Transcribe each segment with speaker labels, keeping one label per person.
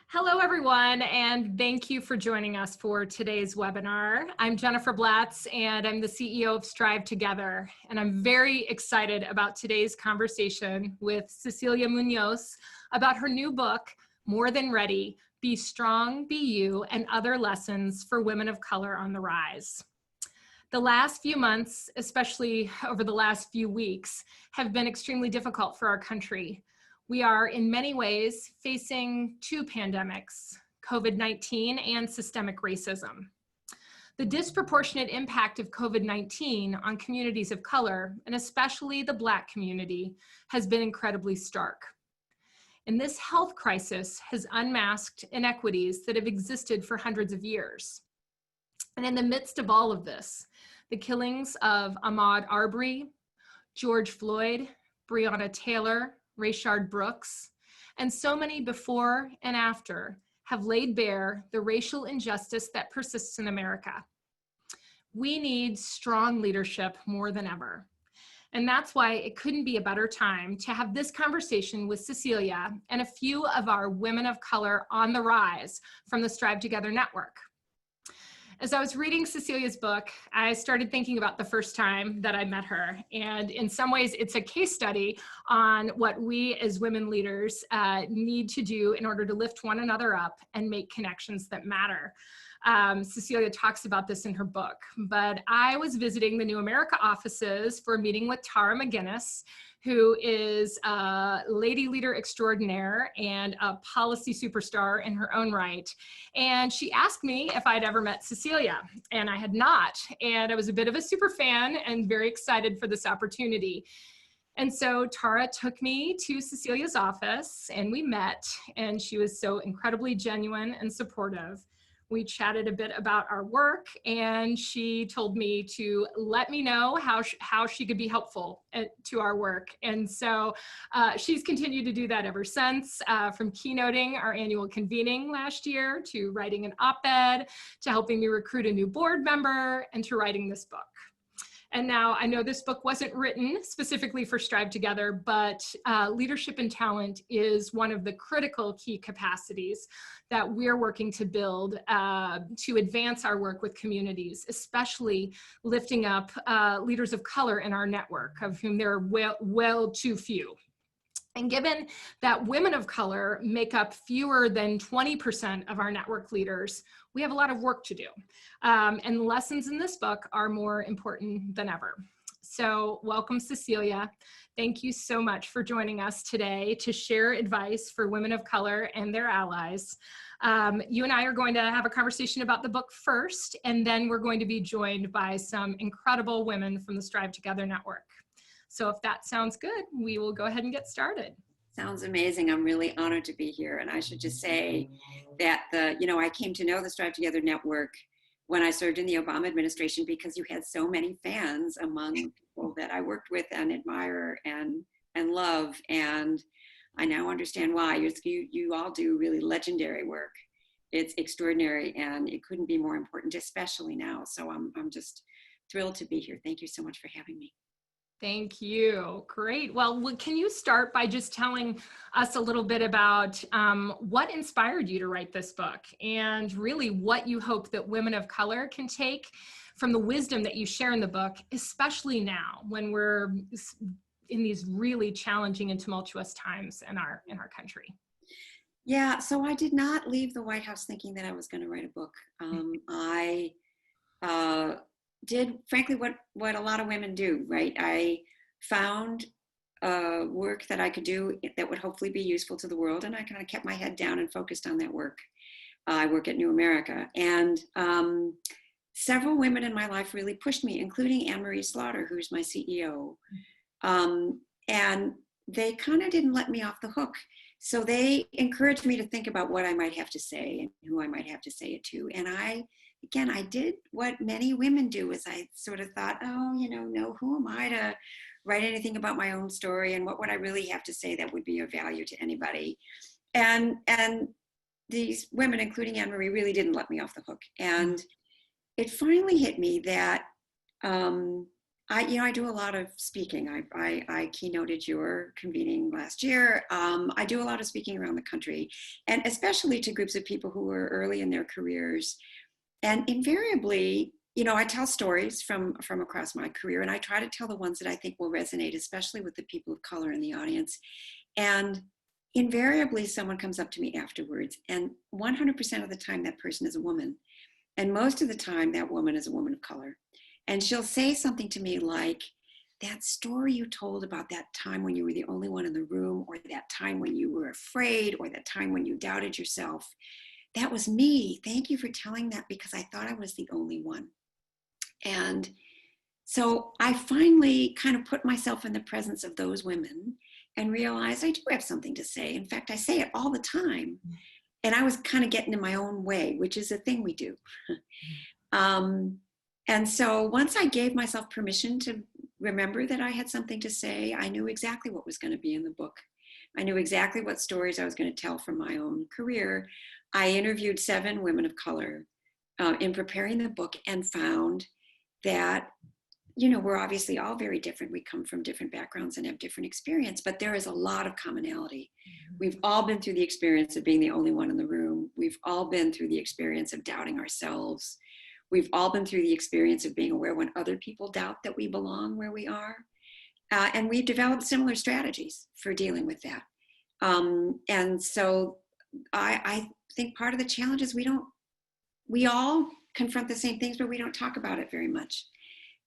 Speaker 1: Hello, everyone, and thank you for joining us for today's webinar. I'm Jennifer Blatz, and I'm the CEO of StriveTogether, and I'm very excited about today's conversation with Cecilia Muñoz about her new book, More Than Ready, Be Strong, Be You, and Other Lessons for Women of Color on the Rise. The last few months, especially over the last few weeks, have been extremely difficult for our country. We are in many ways facing two pandemics, COVID-19 and systemic racism. The disproportionate impact of COVID-19 on communities of color, and especially the Black community, has been incredibly stark. And this health crisis has unmasked inequities that have existed for hundreds of years. And in the midst of all of this, the killings of Ahmaud Arbery, George Floyd, Breonna Taylor, Rayshard Brooks, and so many before and after have laid bare the racial injustice that persists in America. We need strong leadership more than ever. And that's why it couldn't be a better time to have this conversation with Cecilia and a few of our women of color on the rise from the StriveTogether network. As I was reading Cecilia's book, I started thinking about the first time that I met her. And in some ways, it's a case study on what we as women leaders need to do in order to lift one another up and make connections that matter. Cecilia talks about this in her book, but I was visiting the New America offices for a meeting with Tara McGinnis, who is a lady leader extraordinaire and a policy superstar in her own right. And she asked me if I'd ever met Cecilia, and I had not. And I was a bit of a super fan and very excited for this opportunity. And so Tara took me to Cecilia's office and we met, and she was so incredibly genuine and supportive. We chatted a bit about our work, and she told me to let me know how she could be helpful to our work. And so she's continued to do that ever since, from keynoting our annual convening last year, to writing an op-ed, to helping me recruit a new board member, and to writing this book. And now I know this book wasn't written specifically for StriveTogether, but leadership and talent is one of the critical key capacities that we're working to build to advance our work with communities, especially lifting up leaders of color in our network, of whom there are well too few. And given that women of color make up fewer than 20% of our network leaders, we have a lot of work to do. And the lessons in this book are more important than ever. So welcome, Cecilia. Thank you so much for joining us today to share advice for women of color and their allies. You and I are going to have a conversation about the book first, and then we're going to be joined by some incredible women from the StriveTogether network. So if that sounds good, we will go ahead and get started.
Speaker 2: Sounds amazing. I'm really honored to be here. And I should just say that I came to know the StriveTogether network when I served in the Obama administration, because you had so many fans among people that I worked with and admire and love. And I now understand why. You all do really legendary work. It's extraordinary, and it couldn't be more important, especially now. So I'm just thrilled to be here. Thank you so much for having me.
Speaker 1: Thank you. Great. Well, can you start by just telling us a little bit about what inspired you to write this book, and really what you hope that women of color can take from the wisdom that you share in the book, especially now when we're in these really challenging and tumultuous times in our country?
Speaker 2: Yeah, so I did not leave the White House thinking that I was going to write a book. I did, frankly, what a lot of women do, right? I found work that I could do that would hopefully be useful to the world, and I kind of kept my head down and focused on that work. I work at New America, and several women in my life really pushed me, including Anne-Marie Slaughter, who's my CEO. And they kind of didn't let me off the hook. So they encouraged me to think about what I might have to say and who I might have to say it to. And I did what many women do, is I sort of thought, no, who am I to write anything about my own story, and what would I really have to say that would be of value to anybody? And these women, including Anne-Marie, really didn't let me off the hook. And it finally hit me that I do a lot of speaking. I keynoted your convening last year. I do a lot of speaking around the country, and especially to groups of people who are early in their careers. And invariably, I tell stories from across my career, and I try to tell the ones that I think will resonate, especially with the people of color in the audience. And invariably, someone comes up to me afterwards, and 100% of the time, that person is a woman. And most of the time, that woman is a woman of color. And she'll say something to me like, that story you told about that time when you were the only one in the room, or that time when you were afraid, or that time when you doubted yourself, that was me. Thank you for telling that, because I thought I was the only one. And so I finally kind of put myself in the presence of those women and realized I do have something to say. In fact, I say it all the time. And I was kind of getting in my own way, which is a thing we do. And so once I gave myself permission to remember that I had something to say, I knew exactly what was going to be in the book. I knew exactly what stories I was going to tell from my own career. I interviewed 7 women of color in preparing the book, and found that, we're obviously all very different. We come from different backgrounds and have different experience, but there is a lot of commonality. We've all been through the experience of being the only one in the room. We've all been through the experience of doubting ourselves. We've all been through the experience of being aware when other people doubt that we belong where we are. And we've developed similar strategies for dealing with that. And so I think part of the challenge is we all confront the same things, but we don't talk about it very much.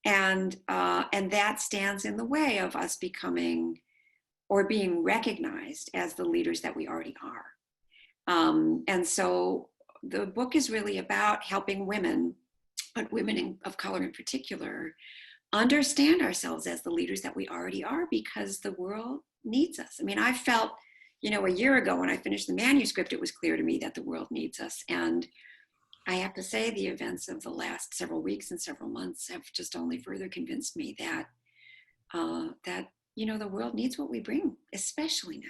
Speaker 2: And that stands in the way of us becoming or being recognized as the leaders that we already are. And so the book is really about helping women, but women of color in particular, understand ourselves as the leaders that we already are, because the world needs us. I mean, I felt, a year ago when I finished the manuscript, it was clear to me that the world needs us. And I have to say, the events of the last several weeks and several months have just only further convinced me that the world needs what we bring, especially now.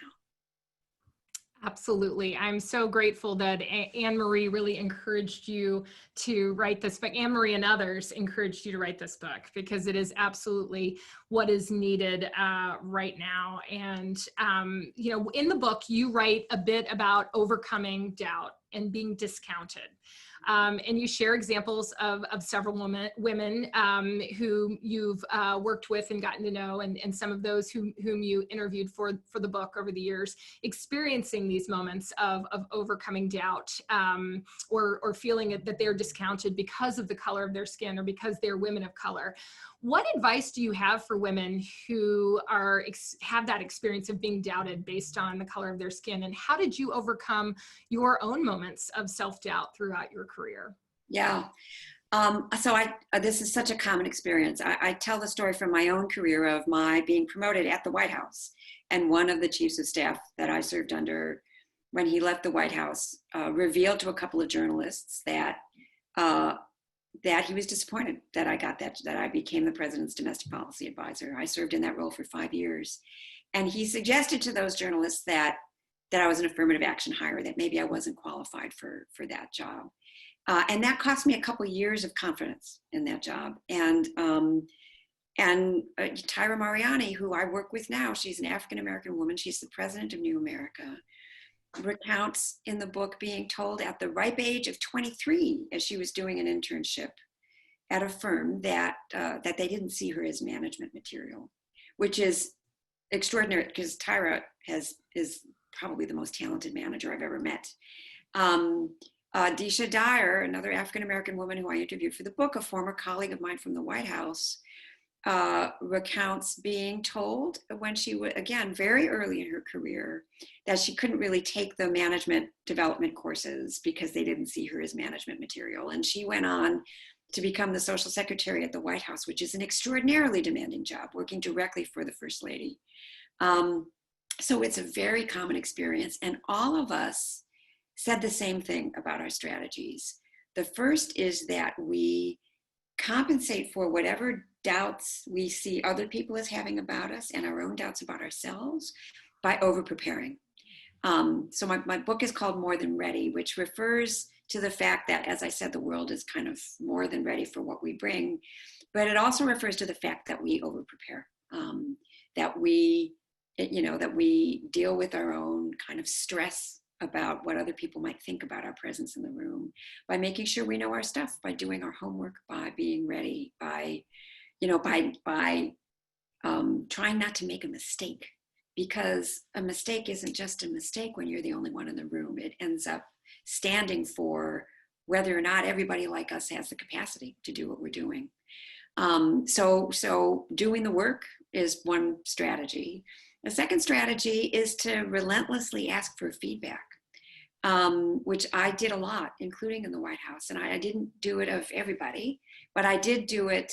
Speaker 1: Absolutely. I'm so grateful that Anne-Marie really encouraged you to write this book. Anne-Marie and others encouraged you to write this book, because it is absolutely what is needed right now. And, in the book, you write a bit about overcoming doubt and being discounted. And you share examples of several women who you've worked with and gotten to know, and some of those whom you interviewed for the book over the years, experiencing these moments of overcoming doubt, or feeling that they're discounted because of the color of their skin or because they're women of color. What advice do you have for women who have that experience of being doubted based on the color of their skin? And how did you overcome your own moments of self-doubt throughout your career?
Speaker 2: Yeah. So this is such a common experience. I tell the story from my own career of my being promoted at the White House. And one of the chiefs of staff that I served under, when he left the White House, revealed to a couple of journalists that he was disappointed that I got that I became the president's domestic policy advisor. I served in that role for 5 years. And he suggested to those journalists that I was an affirmative action hire, that maybe I wasn't qualified for that job. And that cost me a couple of years of confidence in that job. And Tyra Mariani, who I work with now, she's an African-American woman. She's the president of New America, recounts in the book being told at the ripe age of 23, as she was doing an internship at a firm, that they didn't see her as management material, which is extraordinary, because Tyra is probably the most talented manager I've ever met. Disha Dyer, another African-American woman who I interviewed for the book, a former colleague of mine from the White House, recounts being told when she was, again, very early in her career, that she couldn't really take the management development courses because they didn't see her as management material. And she went on to become the social secretary at the White House, which is an extraordinarily demanding job, working directly for the First Lady. So it's a very common experience. And all of us said the same thing about our strategies. The first is that we compensate for whatever doubts we see other people as having about us and our own doubts about ourselves by over-preparing. So my book is called More Than Ready, which refers to the fact that, as I said, the world is kind of more than ready for what we bring. But it also refers to the fact that we over-prepare, that we deal with our own kind of stress about what other people might think about our presence in the room, by making sure we know our stuff, by doing our homework, by being ready, by trying not to make a mistake, because a mistake isn't just a mistake when you're the only one in the room. It ends up standing for whether or not everybody like us has the capacity to do what we're doing. So doing the work is one strategy. The second strategy is to relentlessly ask for feedback, which I did a lot, including in the White House. And I didn't do it of everybody, but I did do it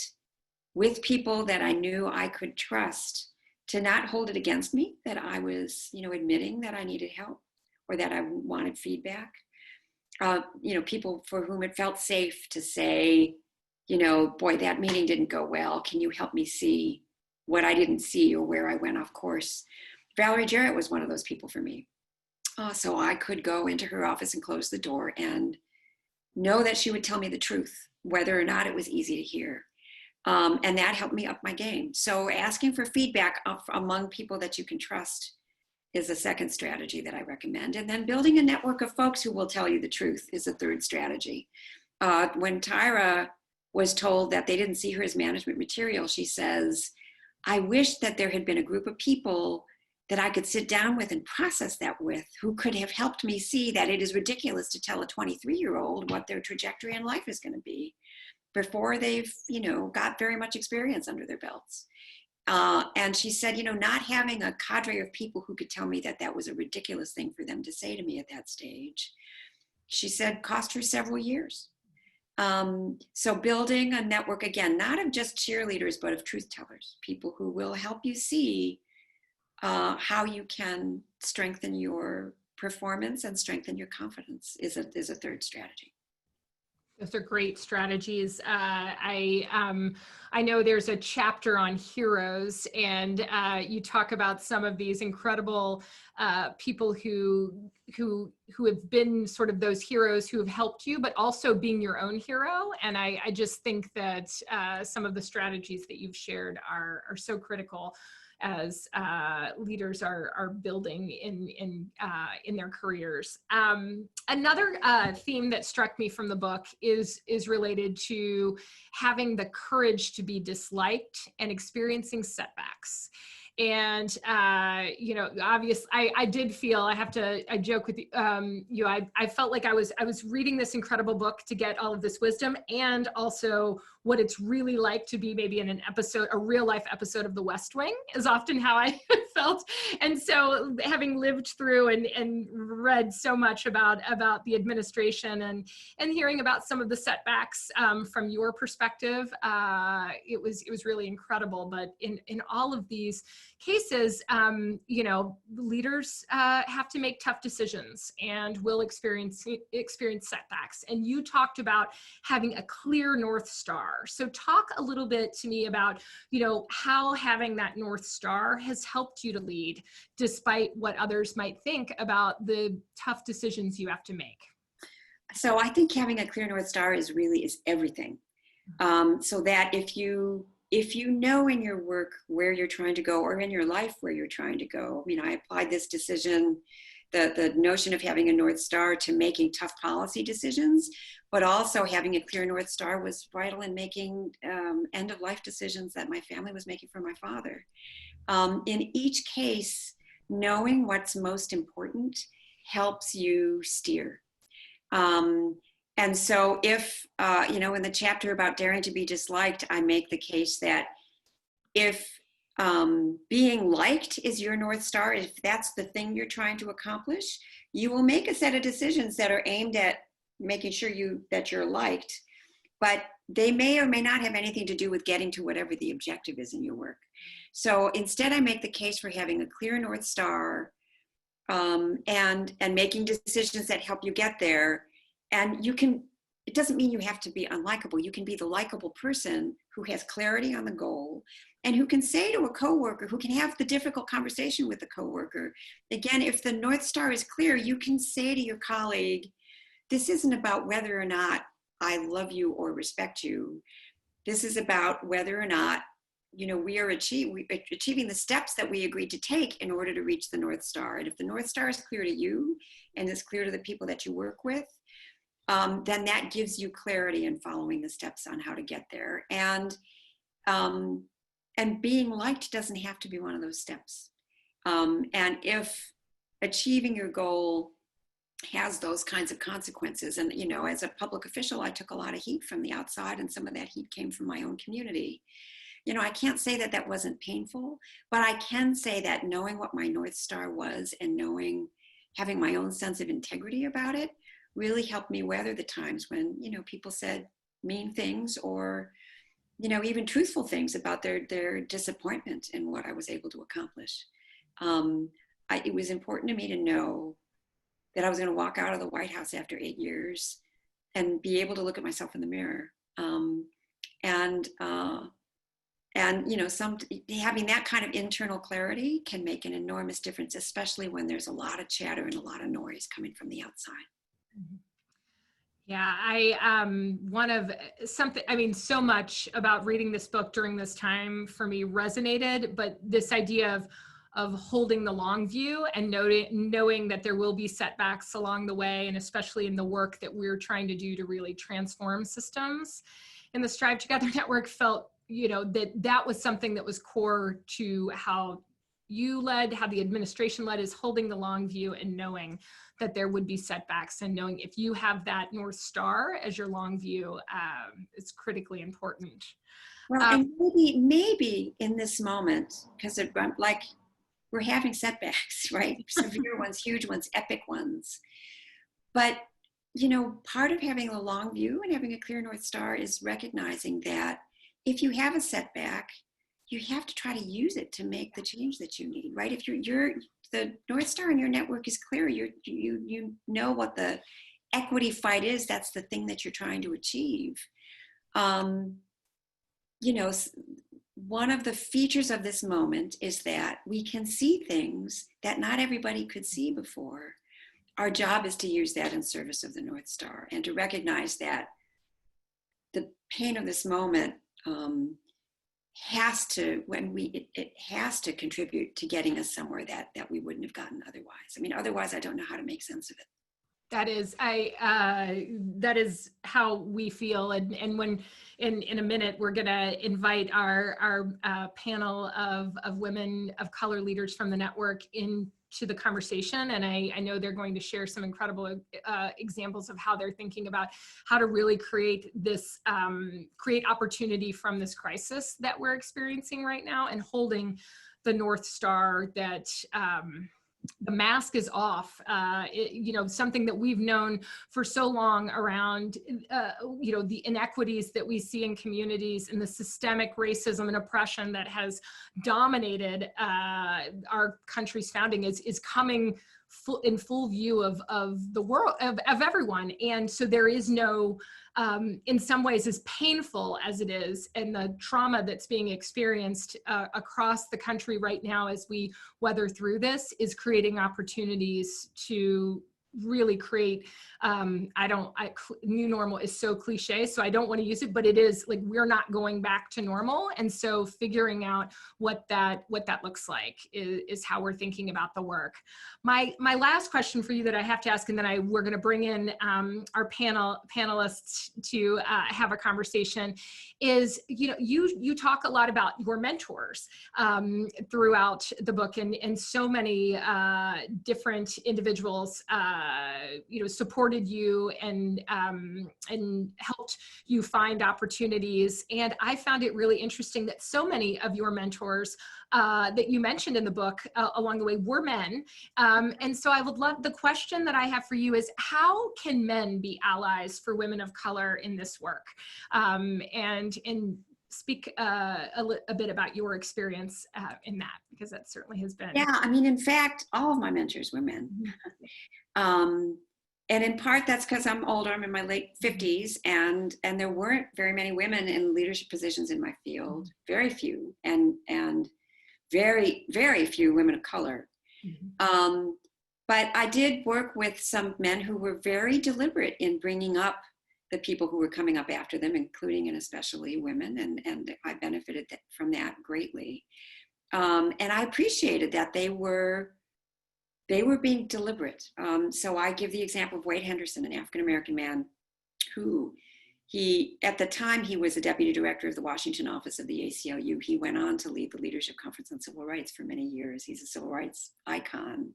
Speaker 2: with people that I knew I could trust, to not hold it against me that I was, admitting that I needed help or that I wanted feedback. People for whom it felt safe to say, boy, that meeting didn't go well. Can you help me see what I didn't see or where I went off course? Valerie Jarrett was one of those people for me. So I could go into her office and close the door and know that she would tell me the truth, whether or not it was easy to hear. And that helped me up my game. So asking for feedback among people that you can trust is a second strategy that I recommend. And then building a network of folks who will tell you the truth is a third strategy. When Tyra was told that they didn't see her as management material, she says, I wish that there had been a group of people that I could sit down with and process that with, who could have helped me see that it is ridiculous to tell a 23-year-old what their trajectory in life is going to be before they've, got very much experience under their belts. And she said, not having a cadre of people who could tell me that that was a ridiculous thing for them to say to me at that stage, she said, cost her several years. So building a network, again, not of just cheerleaders, but of truth tellers, people who will help you see how you can strengthen your performance and strengthen your confidence is a third strategy.
Speaker 1: Those are great strategies. I know there's a chapter on heroes, and you talk about some of these incredible people who have been sort of those heroes who have helped you, but also being your own hero. And I just think that some of the strategies that you've shared are so critical as leaders are building in their careers. Another theme that struck me from the book is related to having the courage to be disliked and experiencing setbacks. And, obviously I did feel, I joke with you, I felt like I was reading this incredible book to get all of this wisdom, and also what it's really like to be maybe in a real life episode of The West Wing is often how I felt. And so having lived through and read so much about the administration and hearing about some of the setbacks from your perspective, it was really incredible. But in all of these cases, leaders have to make tough decisions and will experience setbacks. And you talked about having a clear North Star. So talk a little bit to me about, how having that North Star has helped you to lead, despite what others might think about the tough decisions you have to make.
Speaker 2: So I think having a clear North Star is everything. So that if you know in your work where you're trying to go, or in your life where you're trying to go, I applied this decision, the notion of having a North Star, to making tough policy decisions, but also having a clear North Star was vital in making end-of-life decisions that my family was making for my father. In each case, knowing what's most important helps you steer. And so if, in the chapter about daring to be disliked, I make the case that if being liked is your North Star, if that's the thing you're trying to accomplish, you will make a set of decisions that are aimed at making sure that you're liked, but they may or may not have anything to do with getting to whatever the objective is in your work. So instead, I make the case for having a clear North Star and making decisions that help you get there. And it doesn't mean you have to be unlikable. You can be the likable person who has clarity on the goal and who can say to a coworker, who can have the difficult conversation with the coworker. Again, if the North Star is clear, you can say to your colleague, this isn't about whether or not I love you or respect you. This is about whether or not, we are achieving the steps that we agreed to take in order to reach the North Star. And if the North Star is clear to you and is clear to the people that you work with, then that gives you clarity in following the steps on how to get there. And being liked doesn't have to be one of those steps. And if achieving your goal has those kinds of consequences, and as a public official, I took a lot of heat from the outside, and some of that heat came from my own community. I can't say that that wasn't painful, but I can say that knowing what my North Star was and having my own sense of integrity about it really helped me weather the times when, people said mean things or, even truthful things about their disappointment in what I was able to accomplish. It was important to me to know that I was going to walk out of the White House after 8 years and be able to look at myself in the mirror. Having that kind of internal clarity can make an enormous difference, especially when there's a lot of chatter and a lot of noise coming from the outside.
Speaker 1: Yeah, so much about reading this book during this time for me resonated, but this idea of holding the long view and knowing that there will be setbacks along the way, and especially in the work that we're trying to do to really transform systems. And the StriveTogether network felt, that was something that was core to how you led, how the administration led, is holding the long view and knowing that there would be setbacks, and knowing if you have that North Star as your long view, it's critically important.
Speaker 2: Well, and maybe in this moment, because we're having setbacks, right? Severe ones, huge ones, epic ones. But, part of having a long view and having a clear North Star is recognizing that if you have a setback, you have to try to use it to make the change that you need, right? If the North Star in your network is clear, you know what the equity fight is, that's the thing that you're trying to achieve. One of the features of this moment is that we can see things that not everybody could see before. Our job is to use that in service of the North Star and to recognize that the pain of this moment has to contribute to getting us somewhere that we wouldn't have gotten otherwise. Otherwise I don't know how to make sense of it.
Speaker 1: That is how we feel. And when in a minute, we're going to invite our panel of women of color leaders from the network into the conversation. And I know they're going to share some incredible examples of how they're thinking about how to really create opportunity from this crisis that we're experiencing right now, and holding the North Star that, the mask is off, something that we've known for so long around, the inequities that we see in communities and the systemic racism and oppression that has dominated our country's founding is coming in full view of the world, of everyone. And so there is no, in some ways, as painful as it is, and the trauma that's being experienced across the country right now as we weather through this, is creating opportunities to really create, new normal is so cliche, so I don't want to use it, but it is like, we're not going back to normal. And so figuring out what that looks like is how we're thinking about the work. My last question for you that I have to ask, and then we're going to bring in our panelists to have a conversation, is, you talk a lot about your mentors throughout the book, and so many different individuals supported you and helped you find opportunities. And I found it really interesting that so many of your mentors that you mentioned in the book along the way were men. And so I would love, the question that I have for you is, how can men be allies for women of color in this work? And speak a bit about your experience in that, because that certainly has been.
Speaker 2: Yeah, in fact, all of my mentors were men. And in part, that's because I'm older. I'm in my late 50s, and there weren't very many women in leadership positions in my field. Very few, and very, very few women of color. But I did work with some men who were very deliberate in bringing up the people who were coming up after them, including and especially women, and I benefited from that greatly. And I appreciated that they were being deliberate. So I give the example of Wade Henderson, an African-American man who at the time he was the deputy director of the Washington office of the ACLU. He went on to lead the Leadership Conference on Civil Rights for many years. He's a civil rights icon.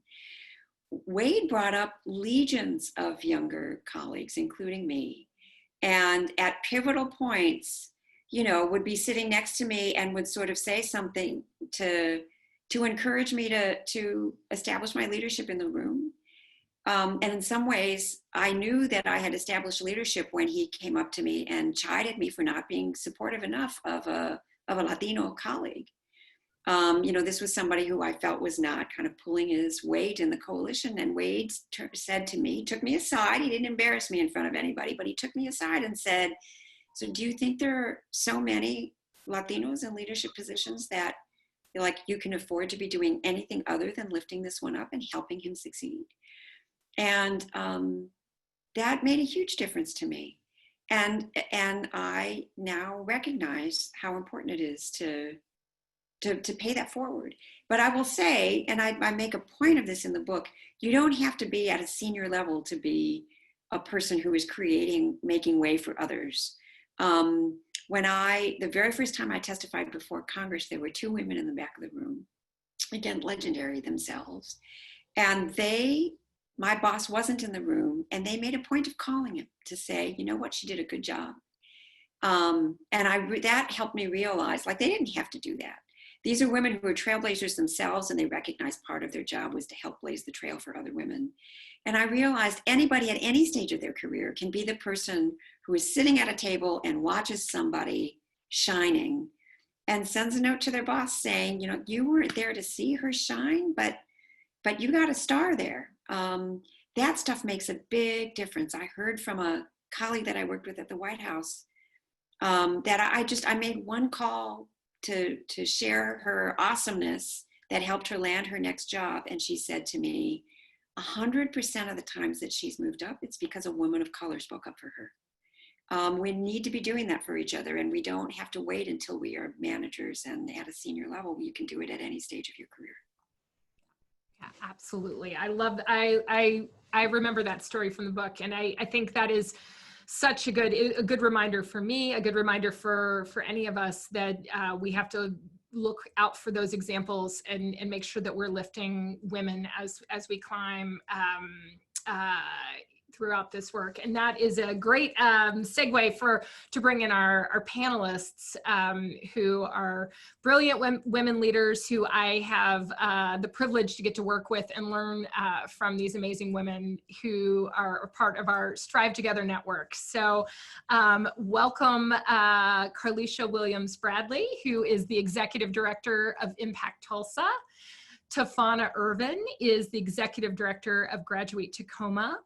Speaker 2: Wade brought up legions of younger colleagues, including me, and at pivotal points, would be sitting next to me and would sort of say something to encourage me to establish my leadership in the room. And in some ways, I knew that I had established leadership when he came up to me and chided me for not being supportive enough of a Latino colleague. This was somebody who I felt was not kind of pulling his weight in the coalition. And Wade said to me, took me aside. He didn't embarrass me in front of anybody, but he took me aside and said, so do you think there are so many Latinos in leadership positions that you can afford to be doing anything other than lifting this one up and helping him succeed? And that made a huge difference to me. And I now recognize how important it is to pay that forward. But I will say, and I make a point of this in the book, you don't have to be at a senior level to be a person who is making way for others. The very first time I testified before Congress, there were two women in the back of the room, again, legendary themselves. And my boss wasn't in the room, and they made a point of calling him to say, you know what, she did a good job. And that helped me realize, they didn't have to do that. These are women who are trailblazers themselves, and they recognized part of their job was to help blaze the trail for other women. And I realized anybody at any stage of their career can be the person who is sitting at a table and watches somebody shining and sends a note to their boss saying, you weren't there to see her shine, but you got a star there. That stuff makes a big difference. I heard from a colleague that I worked with at the White House that I made one call to share her awesomeness that helped her land her next job. And she said to me, 100% of the times that she's moved up, it's because a woman of color spoke up for her. We need to be doing that for each other, and we don't have to wait until we are managers and at a senior level. You can do it at any stage of your career.
Speaker 1: Yeah, absolutely. I remember that story from the book, and I think that is such a good reminder for me, a good reminder for any of us that we have to look out for those examples and make sure that we're lifting women as we climb throughout this work. And that is a great segue to bring in our panelists who are brilliant women leaders who I have the privilege to get to work with and learn from these amazing women who are part of our StriveTogether network. So welcome Carlisha Williams-Bradley, who is the Executive Director of Impact Tulsa. Tafana Irvin is the Executive Director of Graduate Tacoma.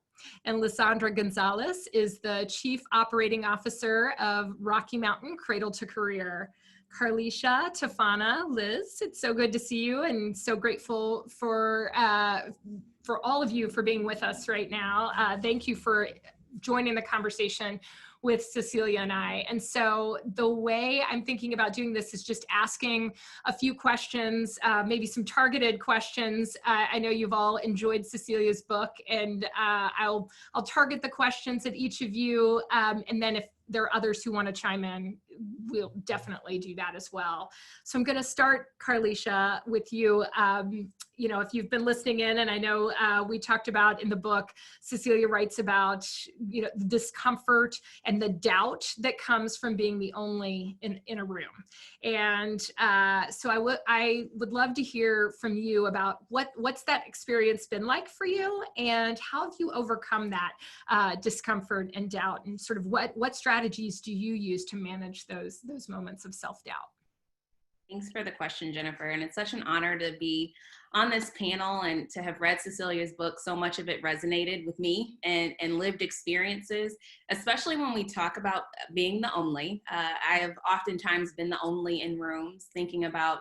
Speaker 1: And Lysandra Gonzalez is the Chief Operating Officer of Rocky Mountain Cradle to Career. Carlisha, Tafana, Liz, it's so good to see you, and so grateful for all of you for being with us right now. Thank you for joining the conversation with Cecilia and I. And so the way I'm thinking about doing this is just asking a few questions, maybe some targeted questions. I know you've all enjoyed Cecilia's book, and I'll target the questions at each of you. And then if there are others who want to chime in, we'll definitely do that as well. So I'm going to start, Carlisha, with you. If you've been listening in, and I know we talked about in the book, Cecilia writes about, the discomfort and the doubt that comes from being the only in a room. And so I would love to hear from you about what's that experience been like for you, and how have you overcome that discomfort and doubt, and sort of what strategies do you use to manage those moments of self-doubt?
Speaker 3: Thanks for the question, Jennifer. And it's such an honor to be on this panel and to have read Cecilia's book. So much of it resonated with me and lived experiences, especially when we talk about being the only. I have oftentimes been the only in rooms, thinking about,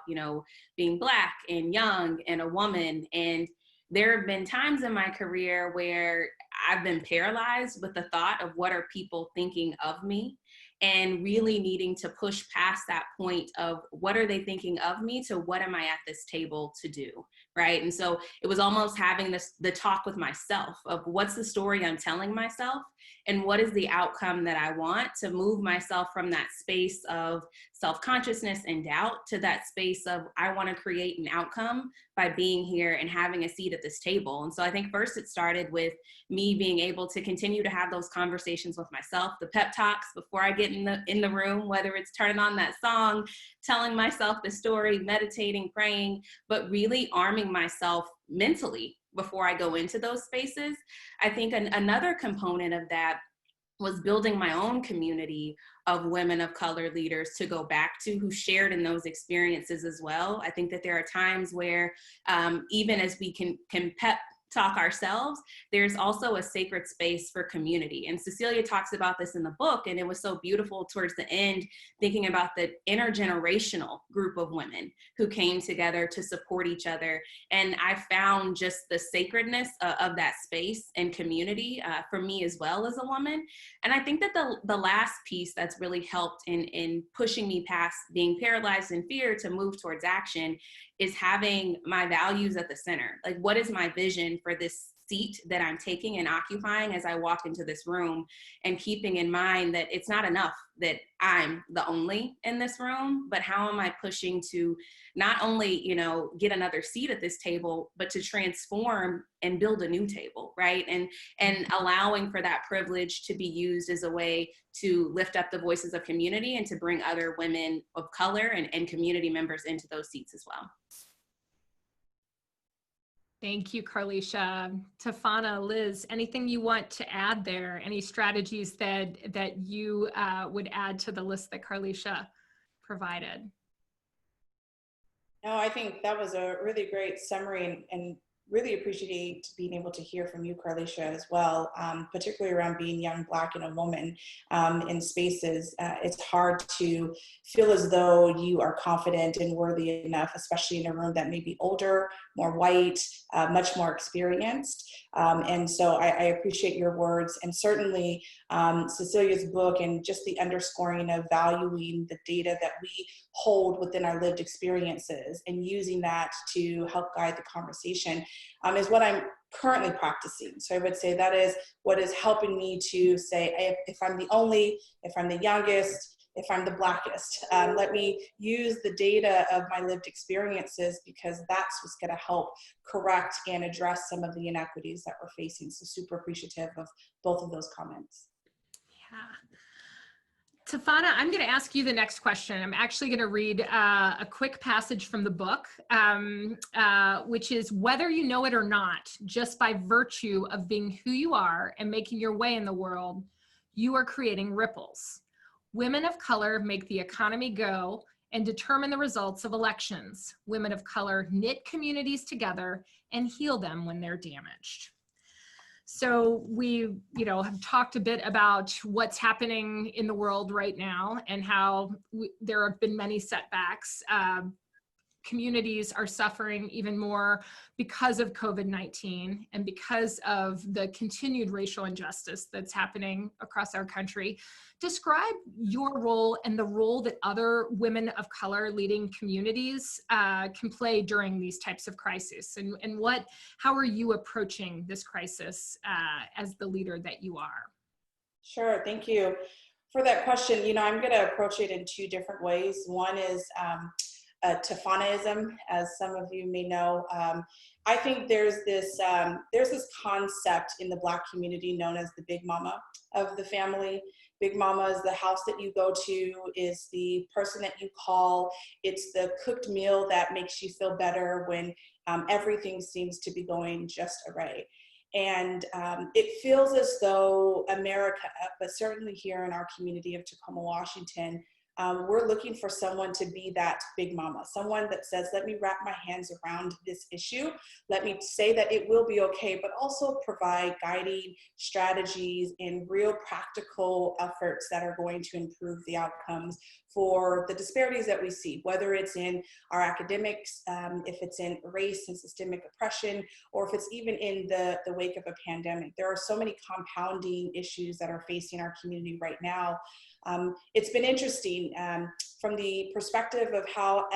Speaker 3: being Black and young and a woman. And there have been times in my career where I've been paralyzed with the thought of what are people thinking of me, and really needing to push past that point of what are they thinking of me to what am I at this table to do, right? And so it was almost having the talk with myself of what's the story I'm telling myself and what is the outcome that I want, to move myself from that space of self-consciousness and doubt to that space of I want to create an outcome by being here and having a seat at this table. And so I think first it started with me being able to continue to have those conversations with myself, the pep talks before I get in the room, whether it's turning on that song, telling myself the story, meditating, praying, but really arming myself mentally before I go into those spaces. I think another component of that was building my own community of women of color leaders to go back to who shared in those experiences as well. I think that there are times where even as we can pep talk ourselves, there's also a sacred space for community. And Cecilia talks about this in the book, and it was so beautiful towards the end, thinking about the intergenerational group of women who came together to support each other. And I found just the sacredness of that space and community for me as well as a woman. And I think that the last piece that's really helped in pushing me past being paralyzed in fear to move towards action is having my values at the center. Like, what is my vision for this seat that I'm taking and occupying as I walk into this room, and keeping in mind that it's not enough that I'm the only in this room, but how am I pushing to not only, get another seat at this table, but to transform and build a new table, right? And allowing for that privilege to be used as a way to lift up the voices of community and to bring other women of color and community members into those seats as well.
Speaker 1: Thank you, Carlisha. Tafana, Liz, anything you want to add there? Any strategies that you would add to the list that Carlisha provided?
Speaker 4: No, I think that was a really great summary, and really appreciate being able to hear from you, Carlisha, as well, particularly around being young, Black, and a woman in spaces. It's hard to feel as though you are confident and worthy enough, especially in a room that may be older, more white, much more experienced. And so I appreciate your words, and certainly Cecilia's book, and just the underscoring of valuing the data that we hold within our lived experiences and using that to help guide the conversation is what I'm currently practicing. So I would say that is what is helping me to say, if I'm the only, if I'm the youngest, if I'm the Blackest, let me use the data of my lived experiences, because that's what's going to help correct and address some of the inequities that we're facing. So super appreciative of both of those comments.
Speaker 1: Yeah. Tafana, I'm going to ask you the next question. I'm actually going to read a quick passage from the book, which is, whether you know it or not, just by virtue of being who you are and making your way in the world, you are creating ripples. Women of color make the economy go and determine the results of elections. Women of color knit communities together and heal them when they're damaged. So we, have talked a bit about what's happening in the world right now and how there have been many setbacks. Communities are suffering even more because of COVID-19 and because of the continued racial injustice that's happening across our country. Describe your role and the role that other women of color leading communities can play during these types of crises, and how are you approaching this crisis as the leader that you are? Sure,
Speaker 4: thank you for that question. I'm going to approach it in two different ways. One is Tafanaism, as some of you may know. I think there's this concept in the Black community known as the Big Mama of the family. Big Mama is the house that you go to, is the person that you call. It's the cooked meal that makes you feel better when everything seems to be going just awry. And it feels as though America, but certainly here in our community of Tacoma, Washington, we're looking for someone to be that big mama, someone that says, let me wrap my hands around this issue. Let me say that it will be okay, but also provide guiding strategies and real practical efforts that are going to improve the outcomes for the disparities that we see, whether it's in our academics, if it's in race and systemic oppression, or if it's even in the wake of a pandemic. There are so many compounding issues that are facing our community right now. It's been interesting from the perspective of how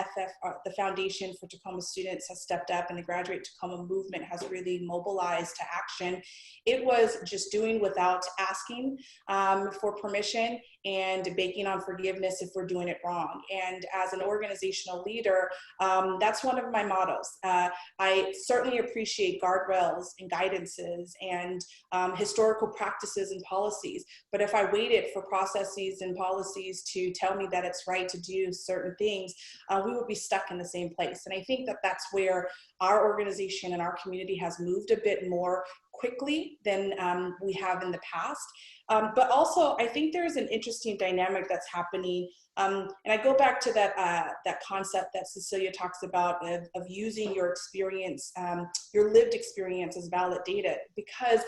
Speaker 4: the Foundation for Tacoma Students has stepped up, and the Graduate Tacoma movement has really mobilized to action. It was just doing without asking for permission and begging on forgiveness if we're doing it wrong. And as an organizational leader, that's one of my mottos. I certainly appreciate guardrails and guidances and historical practices and policies, but if I waited for processes and policies to tell me that it's right to do certain things, we would be stuck in the same place. And I think that that's where our organization and our community has moved a bit more quickly than we have in the past. But also, I think there's an interesting dynamic that's happening. And I go back to that concept that Cecilia talks about of using your experience, your lived experience as valid data, because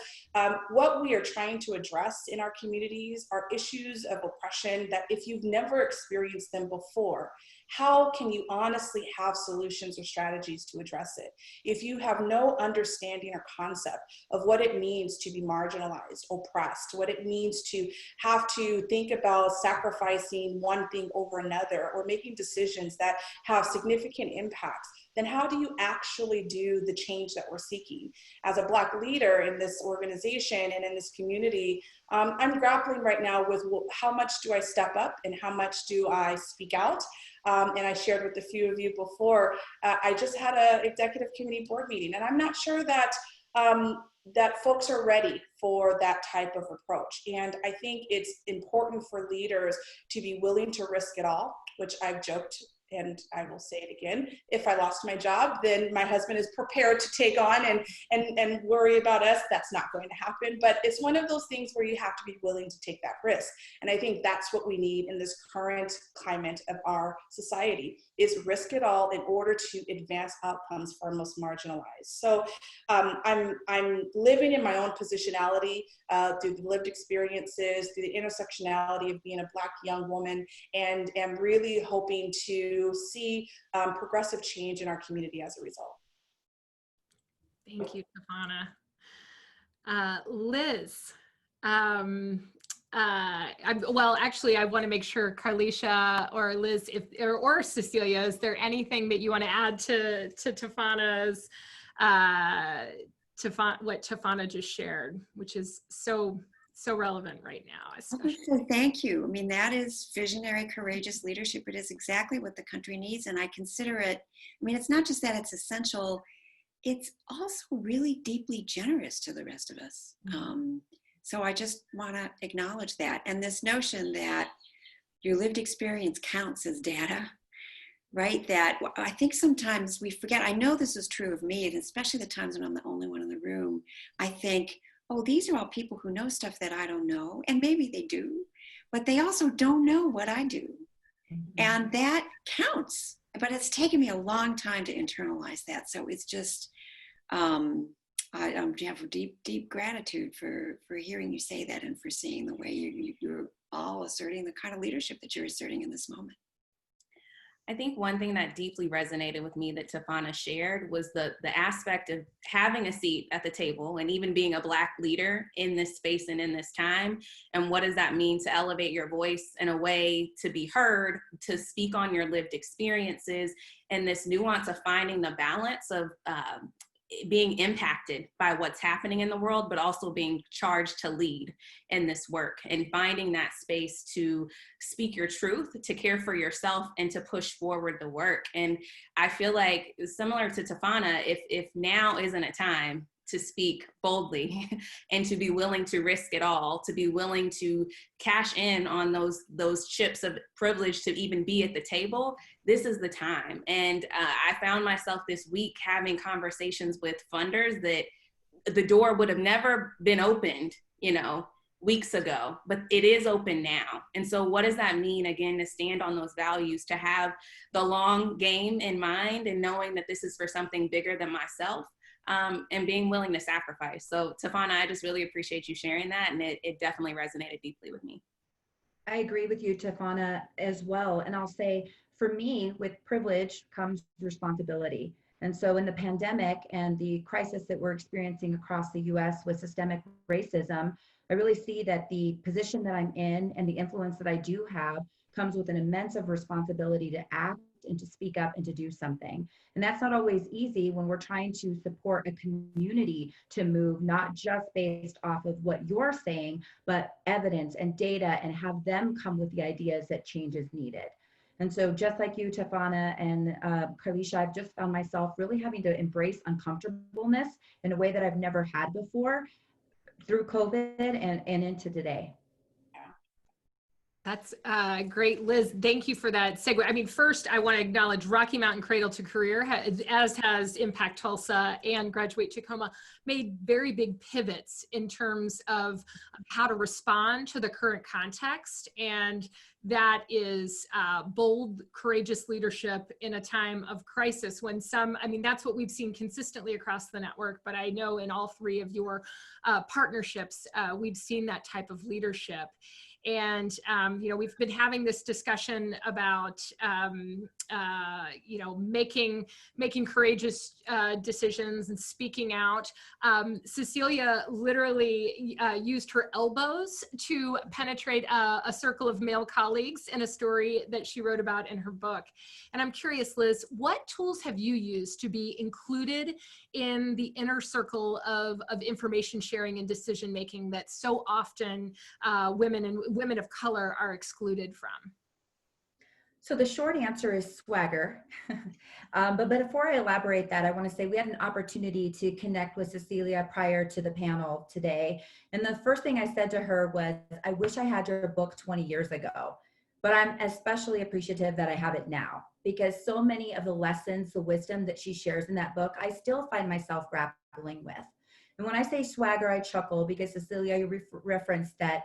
Speaker 4: what we are trying to address in our communities are issues of oppression that if you've never experienced them before, how can you honestly have solutions or strategies to address it if you have no understanding or concept of what it means to be marginalized, oppressed, what it means to have to think about sacrificing one thing over another or making decisions that have significant impacts? Then how do you actually do the change that we're seeking? As a Black leader in this organization and in this community, I'm grappling right now with, well, how much do I step up and how much do I speak out? And I shared with a few of you before, I just had an executive committee board meeting, and I'm not sure that that folks are ready for that type of approach. And I think it's important for leaders to be willing to risk it all, which I've joked, and I will say it again, if I lost my job, then my husband is prepared to take on and worry about us. That's not going to happen. But it's one of those things where you have to be willing to take that risk. And I think that's what we need in this current climate of our society, is risk it all in order to advance outcomes for our most marginalized. So I'm living in my own positionality through the lived experiences, through the intersectionality of being a Black young woman, and am really hoping to see progressive change in our community as a result.
Speaker 1: Thank you, Stefana. Liz, well, actually, I want to make sure Carlisha or Liz, or Cecilia, is there anything that you want to add to Stefana's, what Stefana just shared, which is so relevant right now, especially.
Speaker 2: So thank you. I mean, that is visionary, courageous leadership. It is exactly what the country needs. And I consider it, I mean, it's not just that it's essential, it's also really deeply generous to the rest of us. So I just want to acknowledge that. And this notion that your lived experience counts as data, right? That I think sometimes we forget. I know this is true of me, and especially the times when I'm the only one in the room. I think, oh, these are all people who know stuff that I don't know. And maybe they do, but they also don't know what I do. And that counts. But it's taken me a long time to internalize that. So it's just, I have deep gratitude for hearing you say that and for seeing the way you're all asserting the kind of leadership that you're asserting in this moment.
Speaker 3: I think one thing that deeply resonated with me that Stefana shared was the aspect of having a seat at the table and even being a Black leader in this space and in this time. And what does that mean to elevate your voice in a way to be heard, to speak on your lived experiences, and this nuance of finding the balance of being impacted by what's happening in the world, but also being charged to lead in this work and finding that space to speak your truth, to care for yourself, and to push forward the work. And I feel like, similar to Stefana, if now isn't a time to speak boldly and to be willing to risk it all, to be willing to cash in on those chips of privilege to even be at the table, this is the time. And I found myself this week having conversations with funders that the door would have never been opened, weeks ago, but it is open now. And so what does that mean, again, to stand on those values, to have the long game in mind and knowing that this is for something bigger than myself, and being willing to sacrifice. So Tafana, I just really appreciate you sharing that. And it definitely resonated deeply with me.
Speaker 5: I agree with you, Tafana, as well. And I'll say, for me, with privilege comes responsibility. And so in the pandemic and the crisis that we're experiencing across the US with systemic racism, I really see that the position that I'm in and the influence that I do have comes with an immense of responsibility to act and to speak up and to do something. And that's not always easy when we're trying to support a community to move, not just based off of what you're saying, but evidence and data, and have them come with the ideas that change is needed. And so just like you, Tafana and Carlisha, I've just found myself really having to embrace uncomfortableness in a way that I've never had before through COVID and into today.
Speaker 1: That's great, Liz. Thank you for that segue. I mean, first, I want to acknowledge Rocky Mountain Cradle to Career, as has Impact Tulsa and Graduate Tacoma, made very big pivots in terms of how to respond to the current context. And that is bold, courageous leadership in a time of crisis when some, I mean, that's what we've seen consistently across the network, but I know in all three of your partnerships, we've seen that type of leadership. And, you know, we've been having this discussion about, you know, making courageous decisions and speaking out. Cecilia literally used her elbows to penetrate a circle of male colleagues in a story that she wrote about in her book. And I'm curious, Liz, what tools have you used to be included in the inner circle of information sharing and decision making that so often women of color are excluded from?
Speaker 5: So the short answer is swagger. But before I elaborate that, I want to say we had an opportunity to connect with Cecilia prior to the panel today. And the first thing I said to her was, I wish I had your book 20 years ago, but I'm especially appreciative that I have it now, because so many of the lessons, the wisdom that she shares in that book, I still find myself grappling with. And when I say swagger, I chuckle because Cecilia, you referenced that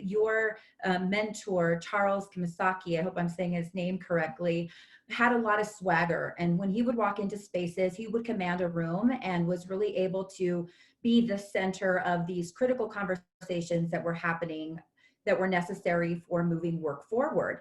Speaker 5: your mentor, Charles Kimisaki, I hope I'm saying his name correctly, had a lot of swagger. And when he would walk into spaces, he would command a room and was really able to be the center of these critical conversations that were happening, that were necessary for moving work forward.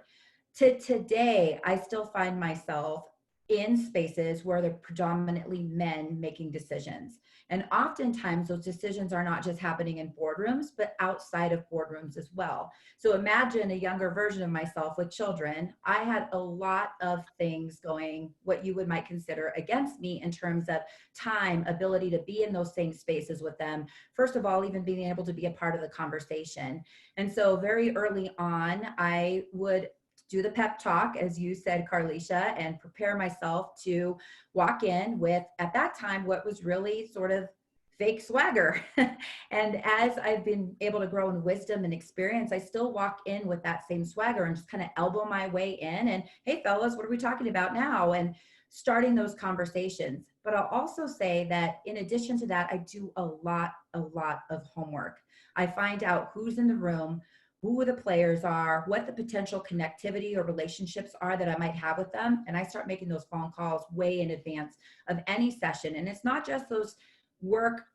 Speaker 5: To today, I still find myself in spaces where they're predominantly men making decisions. And oftentimes those decisions are not just happening in boardrooms, but outside of boardrooms as well. So imagine a younger version of myself with children. I had a lot of things going, what you might consider against me in terms of time, ability to be in those same spaces with them. First of all, even being able to be a part of the conversation. And so very early on, I would do the pep talk, as you said, Carlisha, and prepare myself to walk in with, at that time, what was really sort of fake swagger. And as I've been able to grow in wisdom and experience, I still walk in with that same swagger and just kind of elbow my way in and, hey fellas, what are we talking about now? And starting those conversations. But I'll also say that in addition to that, I do a lot of homework. I find out who's in the room, who the players are, what the potential connectivity or relationships are that I might have with them. And I start making those phone calls way in advance of any session. And it's not just those work,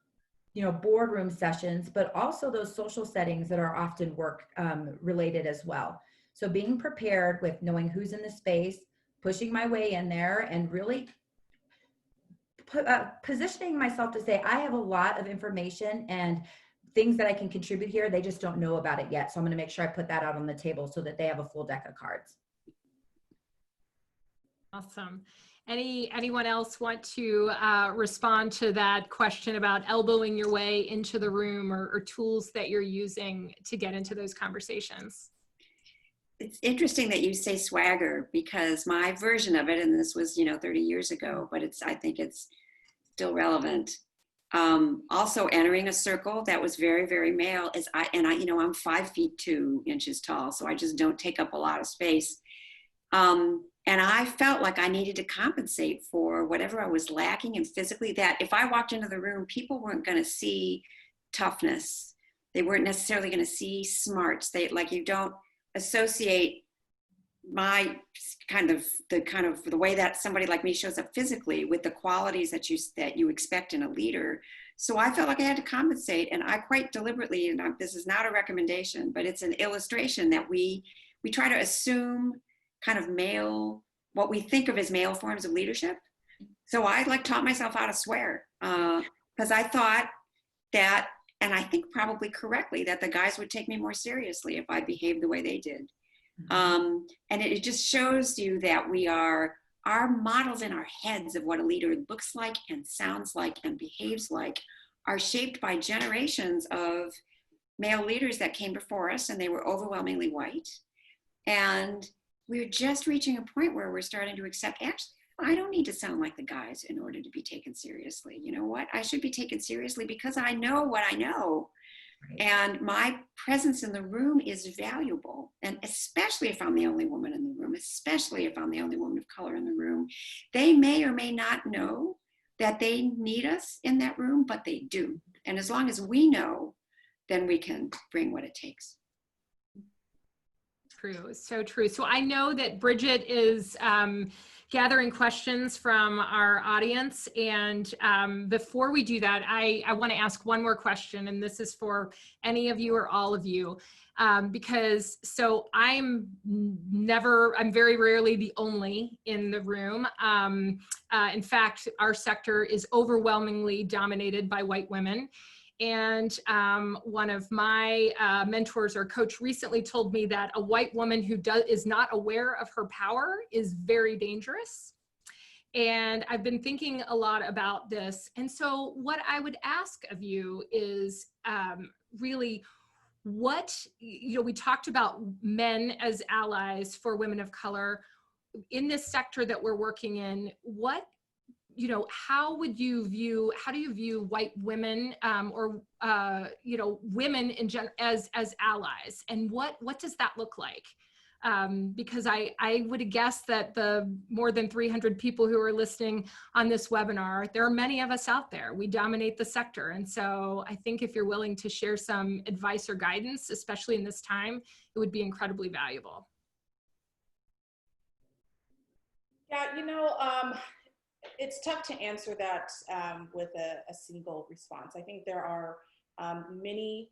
Speaker 5: boardroom sessions, but also those social settings that are often work related as well. So being prepared with knowing who's in the space, pushing my way in there, and really positioning myself to say, I have a lot of information and things that I can contribute here. They just don't know about it yet. So I'm going to make sure I put that out on the table so that they have a full deck of cards.
Speaker 1: Awesome. Anyone else want to respond to that question about elbowing your way into the room or tools that you're using to get into those conversations?
Speaker 2: It's interesting that you say swagger, because my version of it, and this was, 30 years ago, but I think it's still relevant. Also entering a circle that was very, very male I'm 5 feet 2 inches tall, so I just don't take up a lot of space. And I felt like I needed to compensate for whatever I was lacking, and physically, that if I walked into the room, people weren't going to see toughness. They weren't necessarily going to see smarts. They, like, you don't associate my the way that somebody like me shows up physically with the qualities that you expect in a leader. So I felt like I had to compensate, and I quite deliberately, and this is not a recommendation, but it's an illustration that we try to assume kind of male, what we think of as male forms of leadership. So I taught myself how to swear, because I thought that, and I think probably correctly, that the guys would take me more seriously if I behaved the way they did. And it just shows you that our models in our heads of what a leader looks like and sounds like and behaves like are shaped by generations of male leaders that came before us, and they were overwhelmingly white. And we're just reaching a point where we're starting to accept, actually, I don't need to sound like the guys in order to be taken seriously. You know what? I should be taken seriously because I know what I know. Right. And my presence in the room is valuable. And especially if I'm the only woman in the room, especially if I'm the only woman of color in the room, they may or may not know that they need us in that room, but they do. And as long as we know, then we can bring what it takes.
Speaker 1: True, so true. So I know that Bridget is gathering questions from our audience. And before we do that, I want to ask one more question. And this is for any of you or all of you. Because so I'm very rarely the only in the room. In fact, our sector is overwhelmingly dominated by white women. And one of my mentors or coach recently told me that a white woman who is not aware of her power is very dangerous. And I've been thinking a lot about this. And so what I would ask of you is really what, we talked about men as allies for women of color. In this sector that we're working in, how do you view white women or women in general as allies, and what does that look like? Because I would guess that the more than 300 people who are listening on this webinar, there are many of us out there. We dominate the sector. And so I think if you're willing to share some advice or guidance, especially in this time, it would be incredibly valuable.
Speaker 4: Yeah, it's tough to answer that with a single response. I think there are many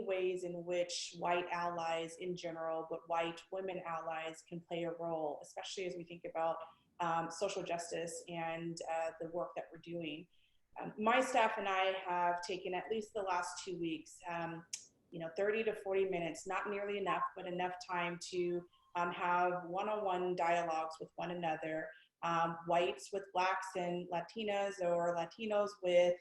Speaker 4: ways in which white allies in general, but white women allies can play a role, especially as we think about social justice and the work that we're doing. My staff and I have taken at least the last 2 weeks, 30 to 40 minutes, not nearly enough, but enough time to have one-on-one dialogues with one another, whites with Blacks and Latinas, or Latinos with